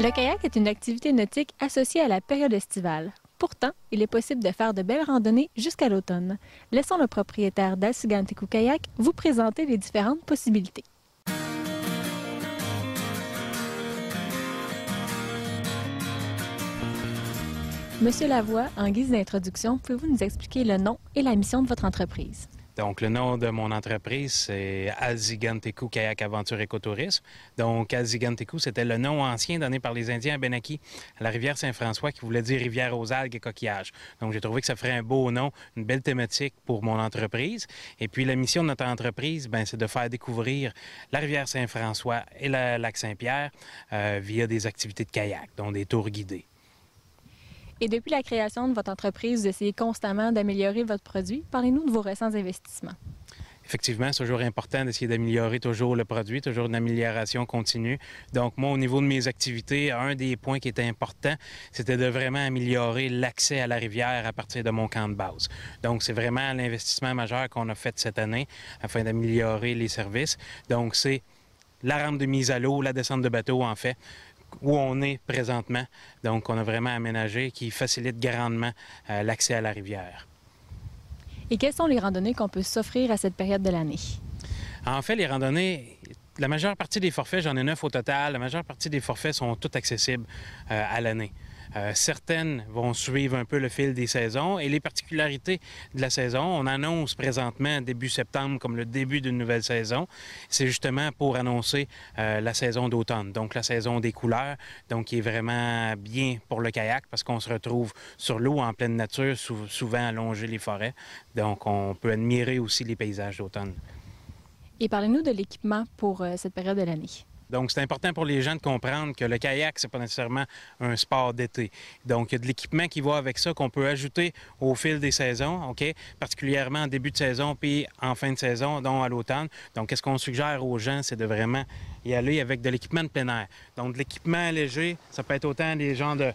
Le kayak est une activité nautique associée à la période estivale. Pourtant, il est possible de faire de belles randonnées jusqu'à l'automne. Laissons le propriétaire d'Alsiganteku Kayak vous présenter les différentes possibilités. Monsieur Lavoie, en guise d'introduction, pouvez-vous nous expliquer le nom et la mission de votre entreprise? Donc, le nom de mon entreprise, c'est Alsiganteku Kayak Aventure Écotourisme. Donc, Alsiganteku, c'était le nom ancien donné par les Indiens Abenaki à la rivière Saint-François, qui voulait dire rivière aux algues et coquillages. Donc, j'ai trouvé que ça ferait un beau nom, une belle thématique pour mon entreprise. Et puis, la mission de notre entreprise, c'est de faire découvrir la rivière Saint-François et le lac Saint-Pierre via des activités de kayak, donc des tours guidés. Et depuis la création de votre entreprise, vous essayez constamment d'améliorer votre produit. Parlez-nous de vos récents investissements. Effectivement, c'est toujours important d'essayer d'améliorer toujours le produit, toujours une amélioration continue. Donc, moi, au niveau de mes activités, un des points qui était important, c'était de vraiment améliorer l'accès à la rivière à partir de mon camp de base. Donc, c'est vraiment l'investissement majeur qu'on a fait cette année afin d'améliorer les services. Donc, c'est la rampe de mise à l'eau, la descente de bateau, en fait, où on est présentement. Donc, on a vraiment aménagé qui facilite grandement l'accès à la rivière. Et quelles sont les randonnées qu'on peut s'offrir à cette période de l'année? En fait, les randonnées, la majeure partie des forfaits, j'en ai 9 au total, la majeure partie des forfaits sont toutes accessibles à l'année. Certaines vont suivre un peu le fil des saisons et les particularités de la saison. On annonce présentement début septembre comme le début d'une nouvelle saison. C'est justement pour annoncer la saison d'automne, donc la saison des couleurs, donc qui est vraiment bien pour le kayak parce qu'on se retrouve sur l'eau en pleine nature, souvent à longer les forêts. Donc on peut admirer aussi les paysages d'automne. Et parlez-nous de l'équipement pour cette période de l'année. Donc, c'est important pour les gens de comprendre que le kayak, c'est pas nécessairement un sport d'été. Donc, il y a de l'équipement qui va avec ça qu'on peut ajouter au fil des saisons, OK? Particulièrement en début de saison puis en fin de saison, donc à l'automne. Donc, qu'est-ce qu'on suggère aux gens, c'est de vraiment y aller avec de l'équipement de plein air. Donc, de l'équipement léger, ça peut être autant des genres de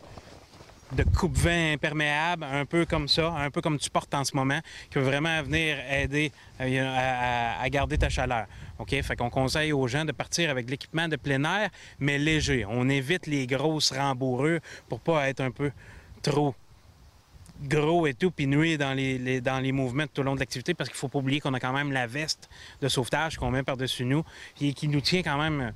coupe-vent imperméable, un peu comme ça, un peu comme tu portes en ce moment, qui peut vraiment venir aider à garder ta chaleur. OK? Fait qu'on conseille aux gens de partir avec de l'équipement de plein air, mais léger. On évite les grosses rembourrures pour pas être un peu trop gros et tout, puis nuire dans les mouvements tout au long de l'activité, parce qu'il faut pas oublier qu'on a quand même la veste de sauvetage qu'on met par-dessus nous, et qui nous tient quand même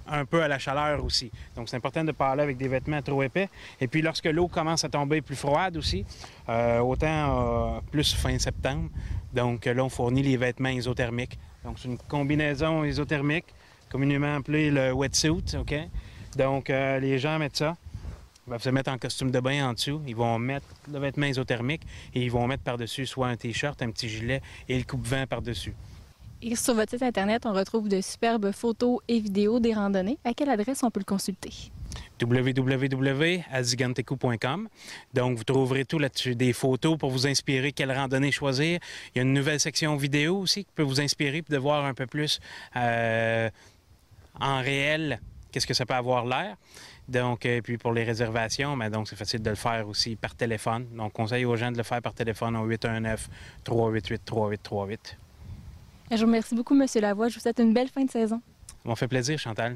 un peu à la chaleur aussi. Donc, c'est important de ne pas aller avec des vêtements trop épais. Et puis, lorsque l'eau commence à tomber plus froide aussi, autant plus fin septembre, donc là, on fournit les vêtements isothermiques. Donc, c'est une combinaison isothermique, communément appelée le wetsuit, OK? Donc, les gens mettent ça. Ils vont se mettre en costume de bain en dessous. Ils vont mettre le vêtement isothermique et ils vont mettre par-dessus soit un T-shirt, un petit gilet et le coupe-vent par-dessus. Et sur votre site Internet, on retrouve de superbes photos et vidéos des randonnées. À quelle adresse on peut le consulter? www.alsiganteku.com. Donc, vous trouverez tout là-dessus, des photos pour vous inspirer quelle randonnée choisir. Il y a une nouvelle section vidéo aussi qui peut vous inspirer puis de voir un peu plus en réel qu'est-ce que ça peut avoir l'air. Donc, puis pour les réservations, donc c'est facile de le faire aussi par téléphone. Donc, conseille aux gens de le faire par téléphone au 819-388-3838. Je vous remercie beaucoup, M. Lavoie. Je vous souhaite une belle fin de saison. Ça m'a fait plaisir, Chantal.